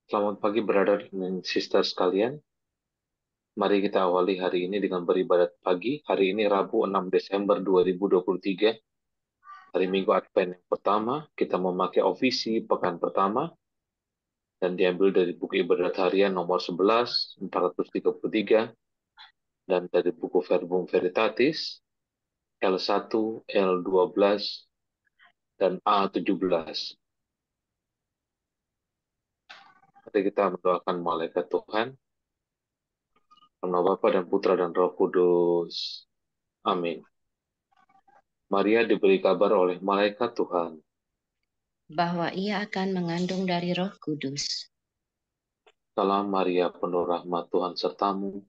Selamat pagi, brother dan sister sekalian. Mari kita awali hari ini dengan beribadat pagi. Hari ini Rabu 6 Desember 2023, hari Minggu Advent yang pertama. Kita memakai ofisi pekan pertama dan diambil dari buku ibadat harian nomor 11, 433, dan dari buku Verbum Veritatis, L1, L12, dan A17. Mari kita mendoakan malaikat Tuhan, nama Bapa dan Putra dan Roh Kudus. Amin. Maria diberi kabar oleh malaikat Tuhan. Bahwa ia akan mengandung dari Roh Kudus. Salam Maria, penuh rahmat Tuhan sertamu.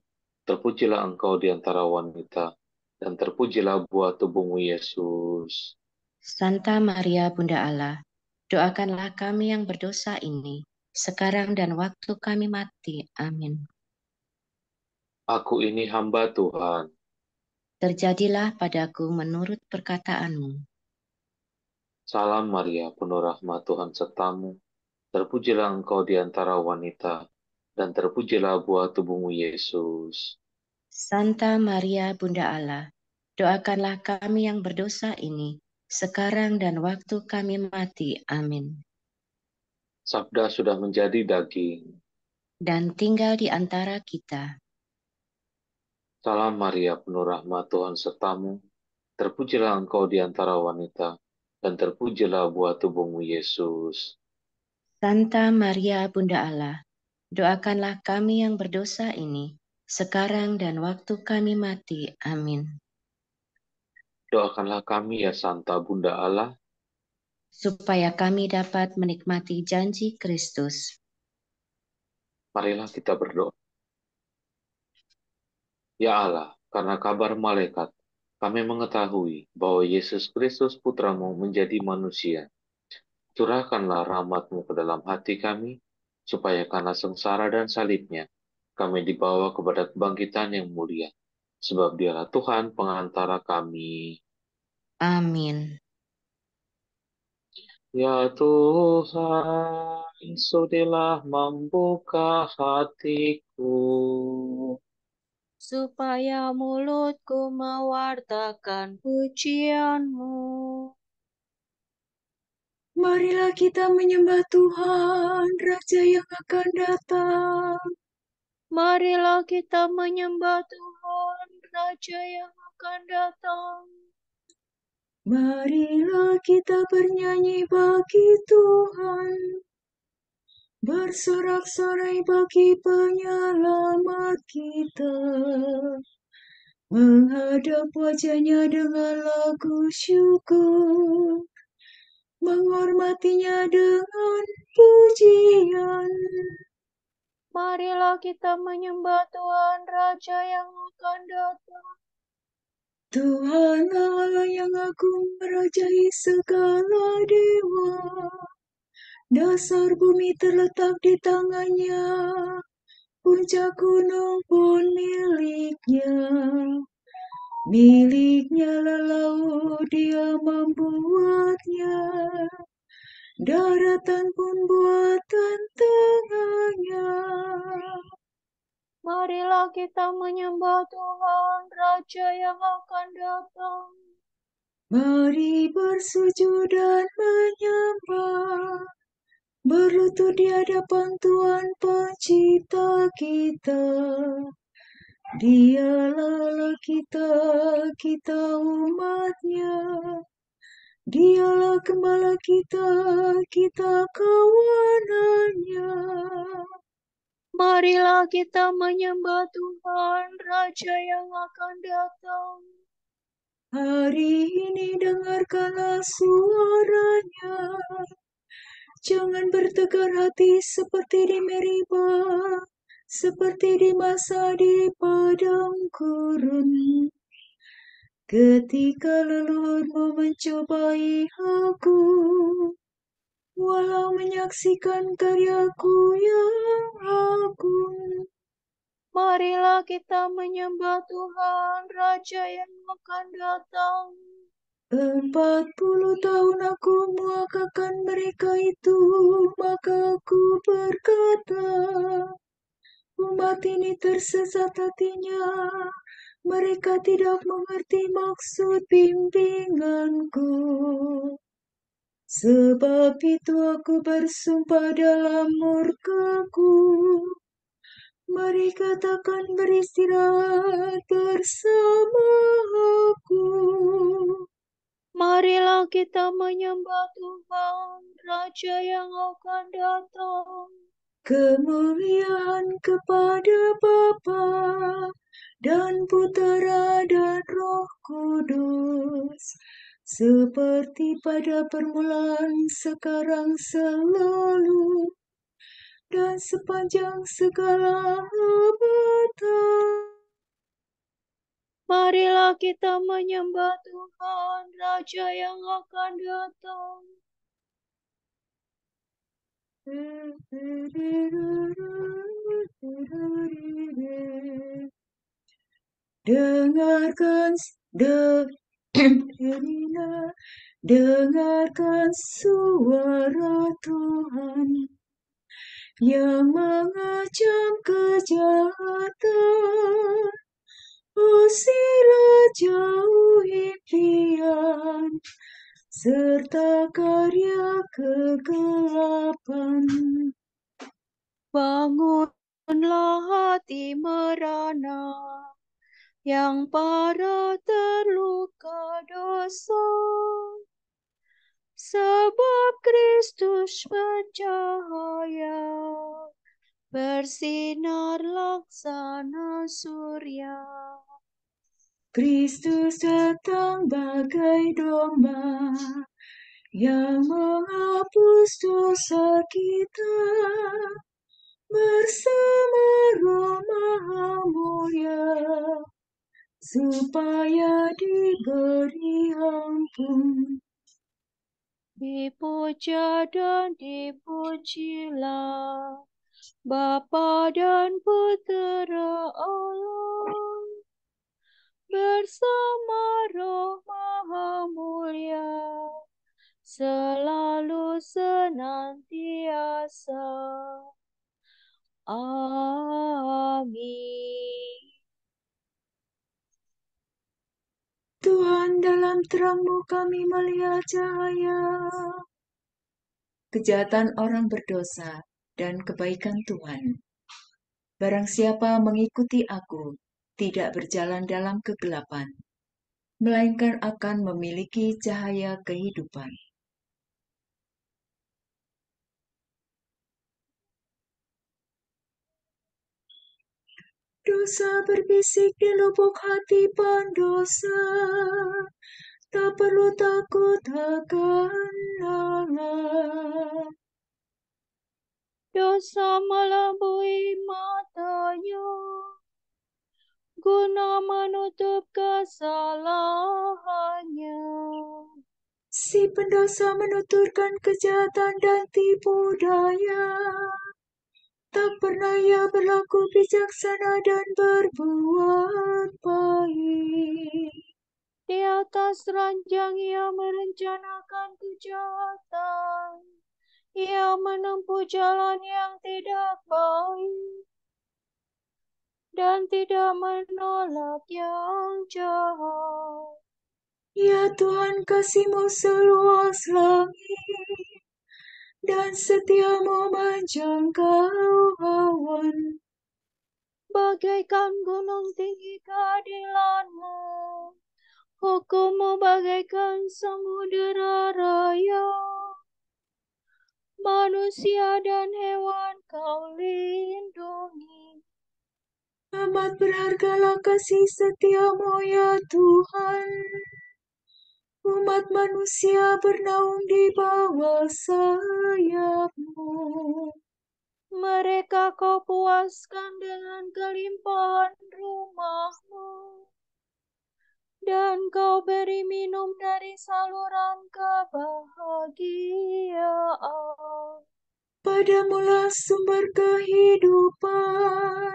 Terpujilah engkau di antara wanita, dan terpujilah buah tubuhmu Yesus. Santa Maria Bunda Allah, doakanlah kami yang berdosa ini, sekarang dan waktu kami mati. Amin. Aku ini hamba Tuhan. Terjadilah padaku menurut perkataanmu. Salam Maria, penuh rahmat Tuhan sertamu. Terpujilah engkau di antara wanita, dan terpujilah buah tubuhmu Yesus. Santa Maria Bunda Allah, doakanlah kami yang berdosa ini, sekarang dan waktu kami mati. Amin. Sabda sudah menjadi daging. Dan tinggal di antara kita. Salam Maria, penuh rahmat Tuhan sertamu. Terpujilah engkau di antara wanita, dan terpujilah buah tubuhmu Yesus. Santa Maria Bunda Allah, doakanlah kami yang berdosa ini, sekarang dan waktu kami mati. Amin. Doakanlah kami ya Santa Bunda Allah, Supaya kami dapat menikmati janji Kristus. marilah kita berdoa. Ya Allah, karena kabar malaikat, kami mengetahui bahwa Yesus Kristus Putramu menjadi manusia. Curahkanlah rahmat-Mu ke dalam hati kami, supaya karena sengsara dan salibnya, kami dibawa kepada kebangkitan yang mulia. Sebab Dialah Tuhan pengantara kami. Amin. Ya Tuhan, sudilah membuka hatiku, Supaya mulutku mewartakan pujian-Mu. Marilah kita menyembah Tuhan, Raja yang akan datang. Marilah kita menyembah Tuhan, Raja yang akan datang. Marilah kita bernyanyi bagi Tuhan, bersorak-sorai bagi penyelamat kita, menghadap wajahnya dengan lagu syukur, menghormatinya dengan pujian. Marilah kita menyembah Tuhan, Raja yang akan datang. Tuhan Allah yang agung merajai segala dewa. Dasar bumi terletak di tangannya, puncak gunung pun miliknya. Miliknya laut dia membuatnya, daratan pun buatan tangannya. Marilah kita menyembah Tuhan, Raja yang akan datang. Mari bersujud dan menyembah, berlutut di hadapan Tuhan Pencipta kita. Dialah kita umatnya. Dialah gembala kita kawanannya. Marilah kita menyembah Tuhan, Raja yang akan datang. Hari ini dengarkanlah suaranya. Jangan bertegar hati seperti di Meribah, seperti di masa di padang gurun. Ketika leluhurmu mencobai aku, walau menyaksikan karyaku yang agung. Marilah kita menyembah Tuhan, Raja yang akan datang. 40 tahun aku muakakan mereka itu, maka aku berkata, umat ini tersesat hatinya, mereka tidak mengerti maksud bimbinganku. Sebab itu aku bersumpah dalam murkaku, mereka takkan beristirahat bersama aku. Marilah kita menyembah Tuhan, Raja yang akan datang. Kemuliaan kepada Bapa dan Putera dan Roh Kudus, seperti pada permulaan, sekarang, selalu, dan sepanjang segala abad. Marilah kita menyembah Tuhan, Raja yang akan datang. Dengarkan, dengarkan suara Tuhan yang mengecam kejahatan. Usilah jauhi impian serta karya kegelapan. Bangunlah hati merana yang parah terluka dosa, sebab Kristus bercahaya, bersinar laksana surya. Kristus datang bagai domba yang menghapus dosa kita, bersama Roh Maha Mulia, supaya diberi ampun. Dipuja dan dipujilah Bapa dan Putera Allah, bersama Roh Maha Mulia, selalu senantiasa. Amin. Tuhan, dalam terang-Mu kami melihat cahaya. Kejahatan orang berdosa dan kebaikan Tuhan. Barang siapa mengikuti aku, tidak berjalan dalam kegelapan, melainkan akan memiliki cahaya kehidupan. Dosa berbisik di lubuk hati pendosa, tak perlu takut akan Allah. Dosa melambui matanya guna menutup kesalahannya. Si pendosa menuturkan kejahatan dan tipu daya, tak pernah ia berlaku bijaksana dan berbuat baik. Di atas ranjang ia merencanakan kejahatan. Ia menempuh jalan yang tidak baik dan tidak menolak yang jahat. Ya Tuhan, kasih-Mu seluas langit, dan setia-Mu menjangkau awan. Bagaikan gunung tinggi keadilan-Mu, hukum-Mu bagaikan samudera raya. Manusia dan hewan Kau lindungi. Amat berhargalah kasih setia-Mu ya Tuhan. Umat manusia bernaung di bawah sayap-Mu. Mereka Kau puaskan dengan kelimpahan rumah-Mu, dan Kau beri minum dari saluran kebahagiaan. Padamu-lah sumber kehidupan,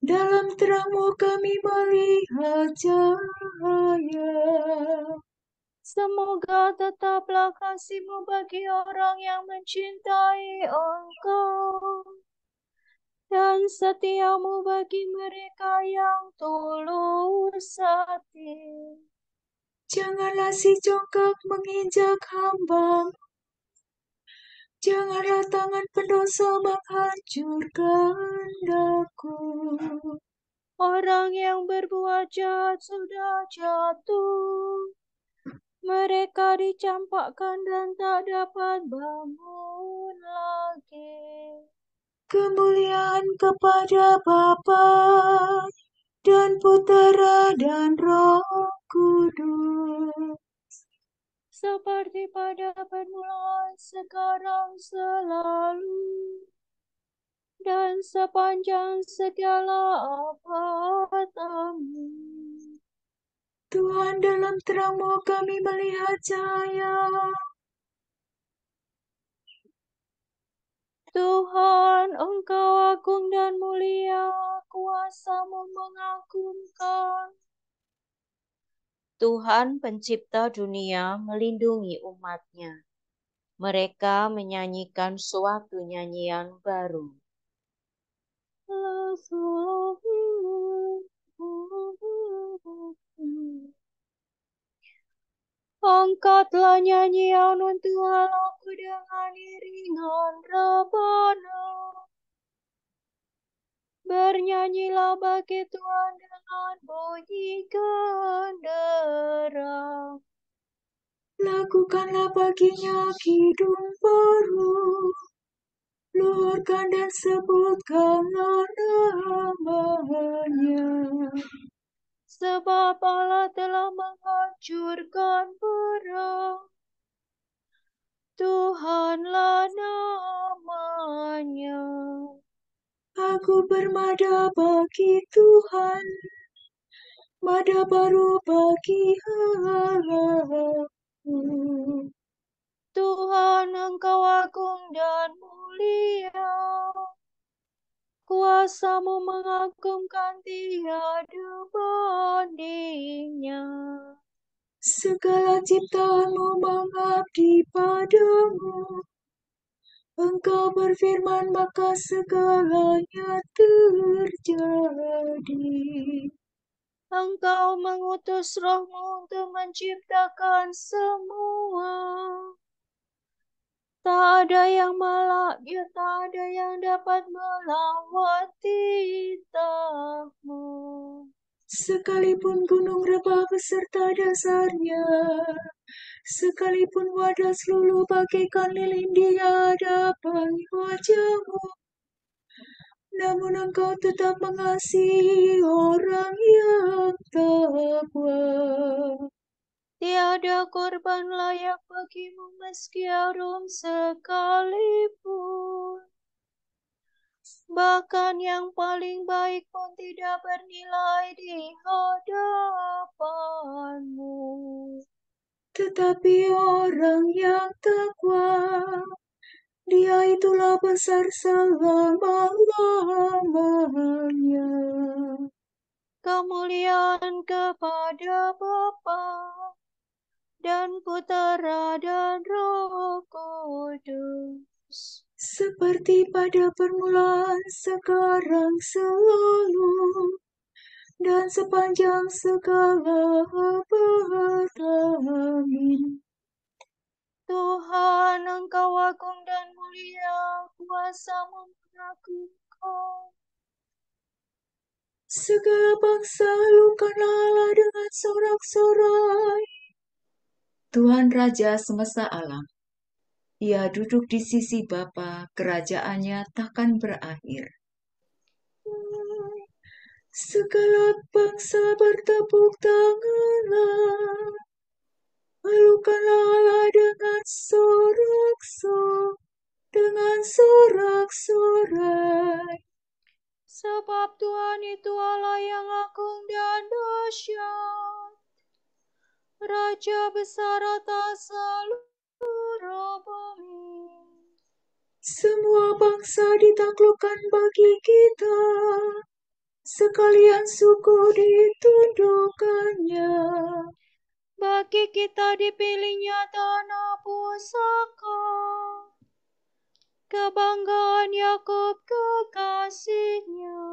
dalam terang-Mu kami melihat cahaya. Semoga tetaplah kasih-Mu bagi orang yang mencintai Engkau, dan setia-Mu bagi mereka yang tulus hati. Janganlah si congkak menginjak hamba, janganlah tangan pendosa menghancurkan daku. Orang yang berbuat jahat sudah jatuh, mereka dicampakkan dan tak dapat bangun lagi. Kemuliaan kepada Bapa dan Putera dan Roh Kudus, Seperti pada permulaan, sekarang, selalu, dan sepanjang segala abad. Amin. Tuhan, dalam terang-Mu kami melihat cahaya. Tuhan, Engkau agung dan mulia, kuasa-Mu mengagumkan. Tuhan pencipta dunia melindungi umat-Nya. Mereka menyanyikan suatu nyanyian baru. Angkatlah nyanyian untuk Allahku dengan iringan rebana. Bernyanyilah bagi Tuhan dengan bunyi gendera. Lakukanlah baginya kidung baru, luhurkan dan sebutkanlah namanya. Sebab Allah telah menghancurkan perang. Tuhanlah namanya. Aku bermada bagi Tuhan, mada baru bagi Allahku. Tuhan, Engkau agung dan mulia. Kuasa-Mu mengagumkan tiada bandingnya. Segala ciptaan-Mu mengabdi padamu. Engkau berfirman, maka segalanya terjadi. Engkau mengutus Roh-Mu untuk menciptakan semua. Tak ada yang malaknya, tak ada yang dapat melawan titah-Mu. Sekalipun gunung rebah beserta dasarnya, sekalipun wadah luluh bagaikan lilin di hadapan wajah-Mu, namun Engkau tetap mengasihi orang yang takwa. Tiada korban layak bagi-Mu meski harum sekalipun. Bahkan yang paling baik pun tidak bernilai di hadapan-Mu. Tetapi orang yang takwa, Dia itulah besar selama-lamanya. Kemuliaan kepada Bapa dan Putera dan Roh Kudus. Seperti pada permulaan, sekarang, selalu, dan sepanjang segala abad. Amin. Tuhan, Engkau agung dan mulia, kuasa-Mu mengagumkan. Segala bangsa lukanlah Allah dengan sorak-sorai. Tuhan Raja semesta alam, Ia duduk di sisi Bapa, kerajaannya takkan berakhir. Segala bangsa bertepuk tanganlah. Alukanlah Allah dengan sorak-sorai. Sebab Tuhan itu Allah yang agung dan dahsyat, Raja besar atas seluruh bumi. Semua bangsa ditaklukkan bagi kita, sekalian suku ditundukkannya. Bagi kita dipilihnya tanah pusaka, kebanggaan Yakub kekasihnya.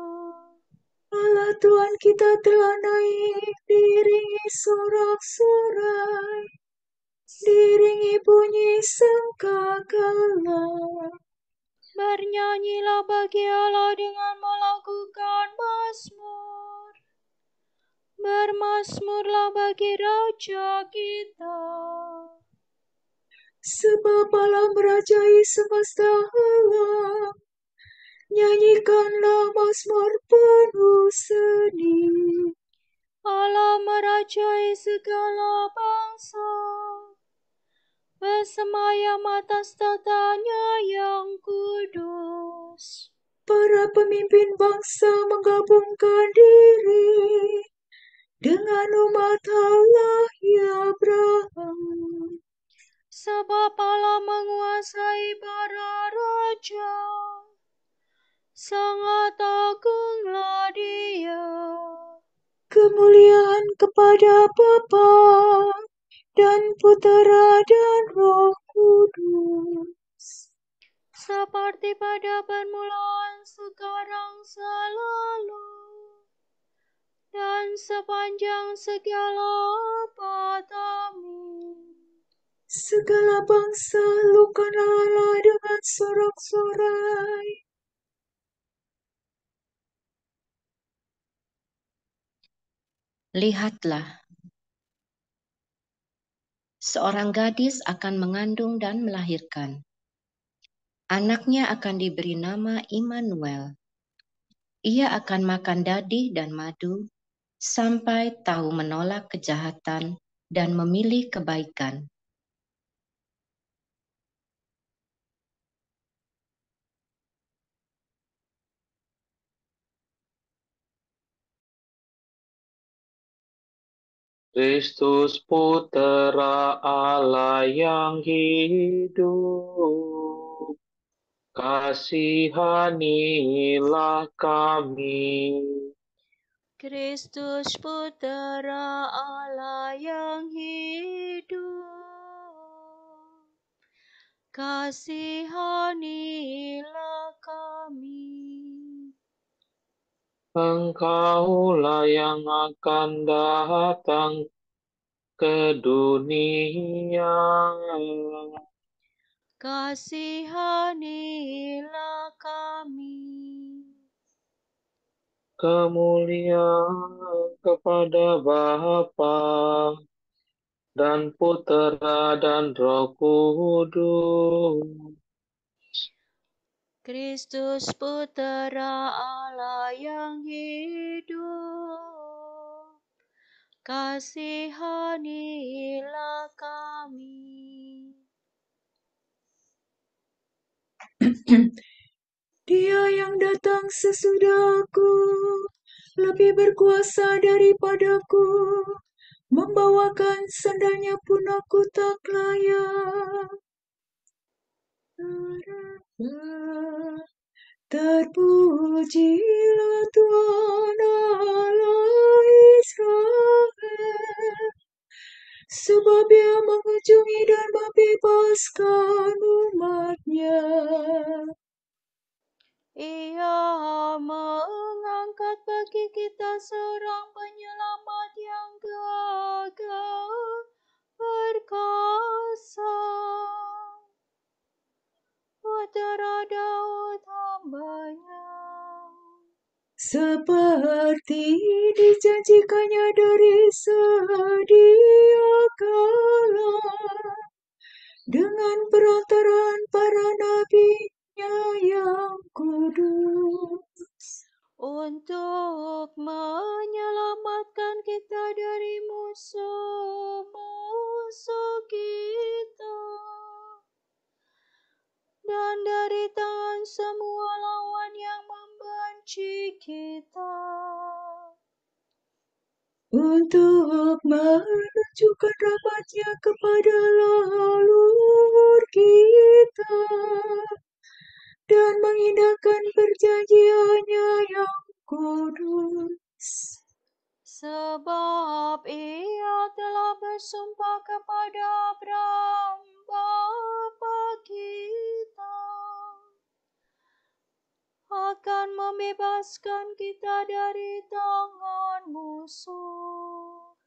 Allah Tuhan kita telah naik, diiringi sorak-sorai, diiringi bunyi sangkakala. Bernyanyilah bagi Allah dengan melakukan mazmur. Bermazmurlah bagi Raja kita. Sebab Allah merajai semesta alam, nyanyikanlah mazmur penuh seni. Allah merajai segala bangsa, bersemayam atas tatanya yang kudus. Para pemimpin bangsa menggabungkan diri dengan umat Allah Abraham. Sebab Allah menguasai para raja, sangat agunglah Dia. Kemuliaan kepada Bapa dan Putera dan Roh Kudus. Seperti pada permulaan, sekarang, selalu, dan sepanjang segala abad. Amin. Segala bangsa lukanlah Allah dengan sorak-sorai. Lihatlah, seorang gadis akan mengandung dan melahirkan. Anaknya akan diberi nama Immanuel. Ia akan makan dadih dan madu sampai tahu menolak kejahatan dan memilih kebaikan. Kristus Putera Allah yang hidup, kasihanilah kami. Kristus Putera Allah yang hidup, kasihanilah kami. Engkaulah yang akan datang ke dunia. Kasihanilah kami. Kemuliaan kepada Bapa dan Putera dan Roh Kudus. Kristus Putera Allah yang hidup, kasihanilah kami. Dia yang datang sesudahku lebih berkuasa daripadaku, membawakan sandalnya pun aku tak layak. Terpujilah Tuhan Allah Israel, sebab Dia mengunjungi dan membebaskan umat-Nya. Ia mengangkat bagi kita seorang penyelamat yang gagah perkasa, Putera Daud hamba-Nya. Seperti dijanjikannya dari sedia kala, dengan perantaraan para nabi-Nya yang kudus, untuk menyelamatkan kita dari musuh-musuh kita dan dari tangan semua lawan yang membenci kita, untuk menunjukkan rahmat-Nya kepada leluhur kita dan mengindahkan perjanjian-Nya yang kudus. Sebab Ia telah bersumpah kepada Abraham bapa kita akan membebaskan kita dari tangan musuh,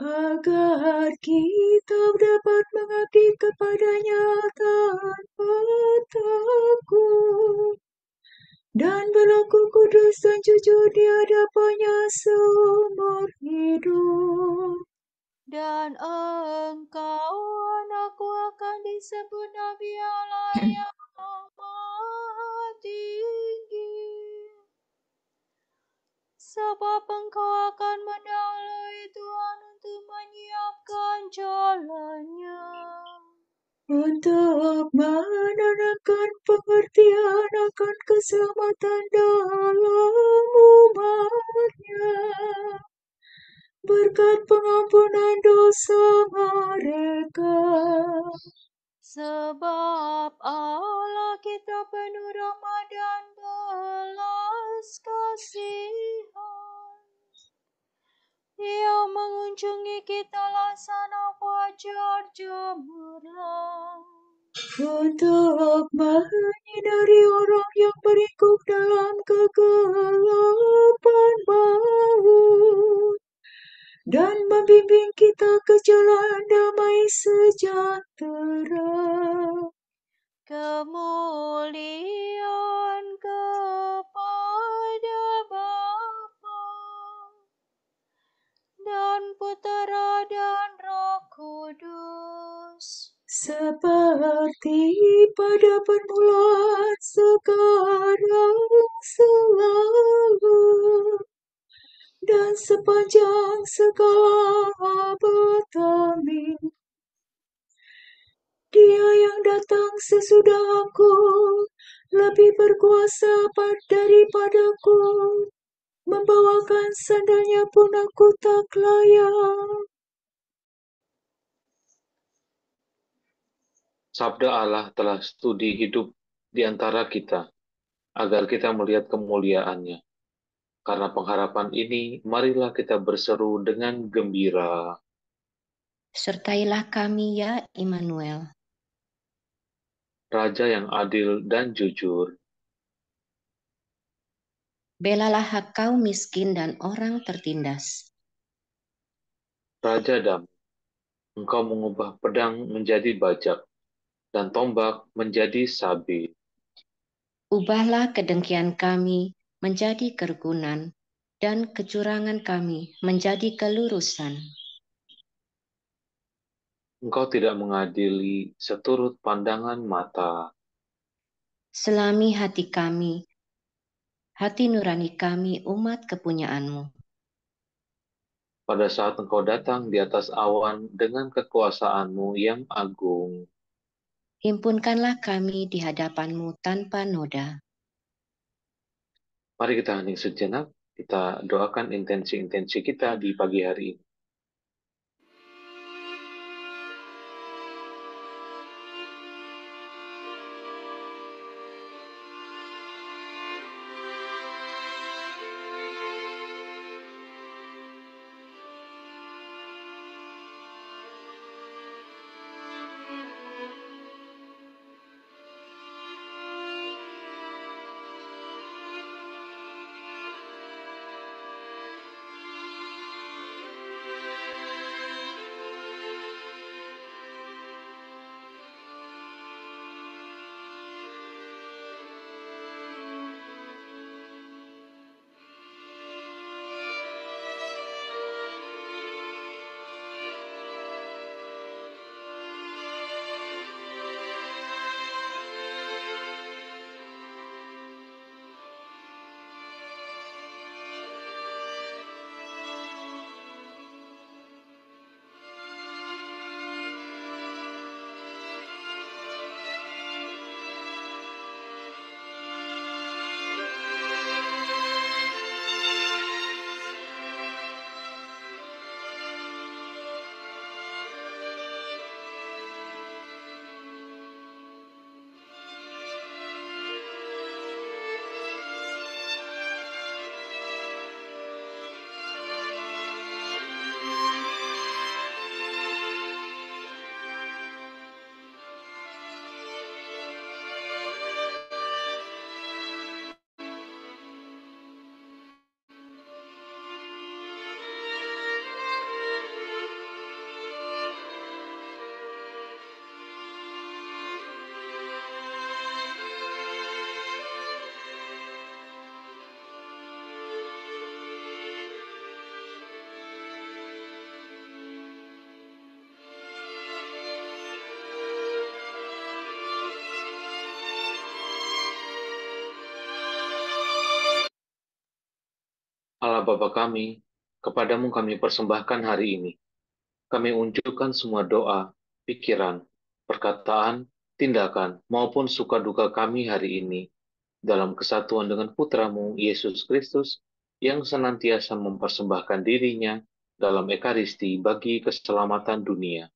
agar kita dapat mengabdi kepadanya tanpa takut dan berlaku kudus dan jujur di hadapannya seumur hidup. dan engkau anakku akan disebut Nabi Allah yang Maha Tinggi, sebab engkau akan mendahului Tuhan untuk menyiapkan jalannya, Untuk menanamkan pengertian akan keselamatan dalam umatnya, berkat pengampunan dosa mereka. sebab Allah kita penuh rahmat dan belas kasihan. Ia mengunjungi kita laksana fajar cemerlang, Untuk menyinari orang yang meringkuk dalam kegelapan maut, dan membimbing kita ke jalan damai sejahtera. kemuliaan kepada Bapa dan Putera dan Roh Kudus, Seperti pada permulaan, sekarang, selalu, dan sepanjang segala abad. Amin. Dia yang datang sesudah aku lebih berkuasa daripadaku, membawakan sandalnya pun aku tak layak. Sabda Allah telah studi hidup di antara kita, agar kita melihat kemuliaannya. Karena pengharapan ini, marilah kita berseru dengan gembira. Sertailah kami ya Immanuel. Raja yang adil dan jujur, Belalah hak kaum miskin dan orang tertindas. Raja damai, engkau mengubah pedang menjadi bajak, dan tombak menjadi sabit. Ubahlah kedengkian kami menjadi kerukunan, dan kecurangan kami menjadi kelurusan. Engkau tidak mengadili seturut pandangan mata. Selami hati kami, hati nurani kami umat kepunyaanmu. Pada saat engkau datang di atas awan dengan kekuasaanmu yang agung, Himpunkanlah kami di hadapanmu tanpa noda. mari kita hening sejenak, kita doakan intensi-intensi kita di pagi hari ini. Allah Bapa kami, kepadamu kami persembahkan hari ini. Kami unjukkan semua doa, pikiran, perkataan, tindakan, maupun suka duka kami hari ini dalam kesatuan dengan Putramu, Yesus Kristus, yang senantiasa mempersembahkan dirinya dalam Ekaristi bagi keselamatan dunia.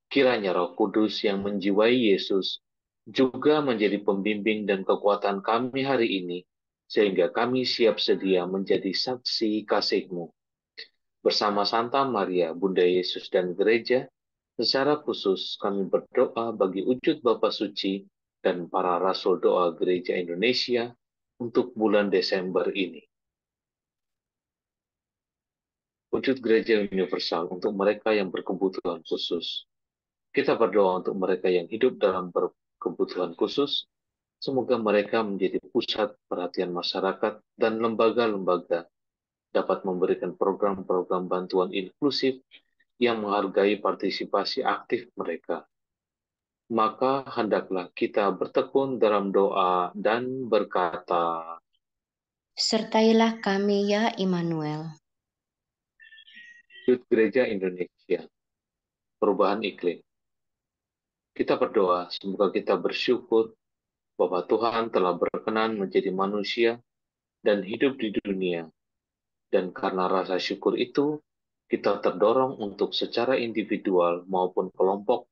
Kiranya Roh Kudus yang menjiwai Yesus juga menjadi pembimbing dan kekuatan kami hari ini, sehingga kami siap sedia menjadi saksi kasih-Mu. Bersama Santa Maria, Bunda Yesus dan Gereja, secara khusus kami berdoa bagi wujud Bapa Suci dan para Rasul Doa Gereja Indonesia untuk bulan Desember ini. Wujud Gereja Universal untuk mereka yang berkebutuhan khusus. Kita berdoa untuk mereka yang hidup dalam berkebutuhan khusus, semoga mereka menjadi pusat perhatian masyarakat dan lembaga-lembaga dapat memberikan program-program bantuan inklusif yang menghargai partisipasi aktif mereka. Maka hendaklah kita bertekun dalam doa dan berkata, Sertailah kami ya Immanuel. Wujud Gereja Indonesia, perubahan iklim. Kita berdoa, semoga kita bersyukur bahwa Tuhan telah berkenan menjadi manusia dan hidup di dunia. Dan karena rasa syukur itu, kita terdorong untuk secara individual maupun kelompok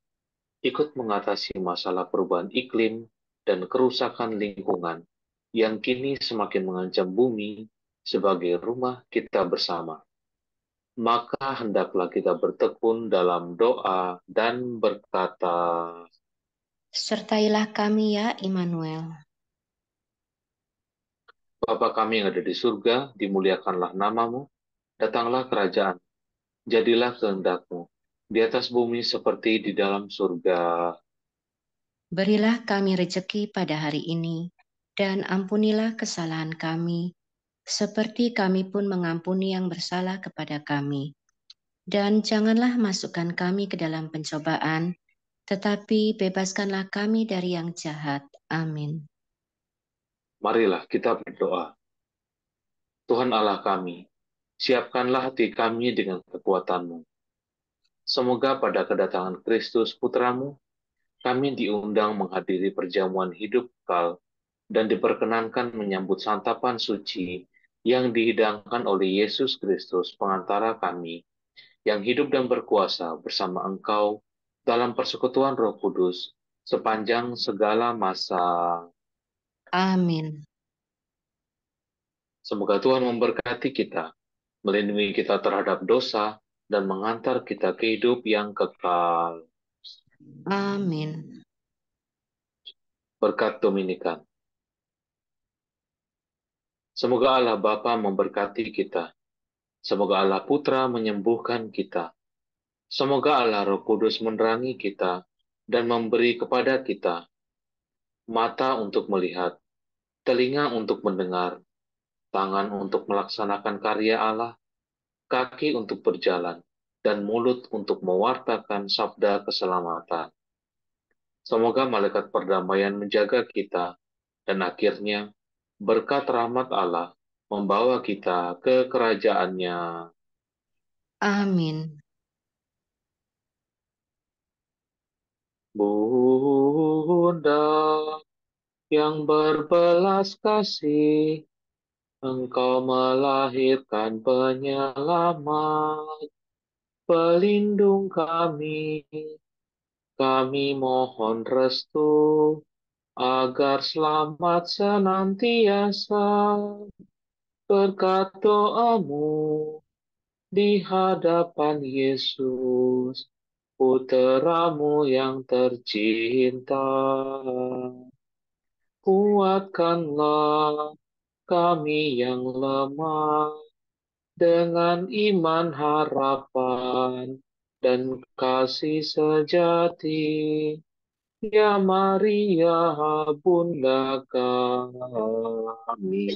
ikut mengatasi masalah perubahan iklim dan kerusakan lingkungan yang kini semakin mengancam bumi sebagai rumah kita bersama. Maka hendaklah kita bertekun dalam doa dan berkata, Sertailah kami ya Immanuel. Bapa kami yang ada di surga, dimuliakanlah namamu, datanglah kerajaan, jadilah kehendak-Mu, di atas bumi seperti di dalam surga. Berilah kami rejeki pada hari ini, dan ampunilah kesalahan kami, seperti kami pun mengampuni yang bersalah kepada kami. Dan janganlah masukkan kami ke dalam pencobaan, tetapi bebaskanlah kami dari yang jahat. Amin. Marilah kita berdoa. Tuhan Allah kami, siapkanlah hati kami dengan kekuatan-Mu. Semoga pada kedatangan Kristus Putramu, kami diundang menghadiri perjamuan hidup kekal dan diperkenankan menyambut santapan suci yang dihidangkan oleh Yesus Kristus pengantara kami, yang hidup dan berkuasa bersama Engkau dalam persekutuan Roh Kudus sepanjang segala masa. Amin. Semoga Tuhan memberkati kita, melindungi kita terhadap dosa, dan mengantar kita ke hidup yang kekal. Amin. Berkat Dominikan. Semoga Allah Bapa memberkati kita. Semoga Allah Putra menyembuhkan kita. Semoga Allah Roh Kudus menerangi kita dan memberi kepada kita mata untuk melihat, telinga untuk mendengar, tangan untuk melaksanakan karya Allah, kaki untuk berjalan, dan mulut untuk mewartakan sabda keselamatan. Semoga malaikat perdamaian menjaga kita, dan akhirnya berkat rahmat Allah membawa kita ke kerajaannya. Amin. Bunda yang berbelas kasih, Engkau melahirkan penyelamat, pelindung kami. Kami mohon restu agar selamat senantiasa berkat doamu di hadapan Yesus, Putramu yang tercinta. Kuatkanlah kami yang lemah dengan iman, harapan, dan kasih sejati. Ya Maria, Bunda kami.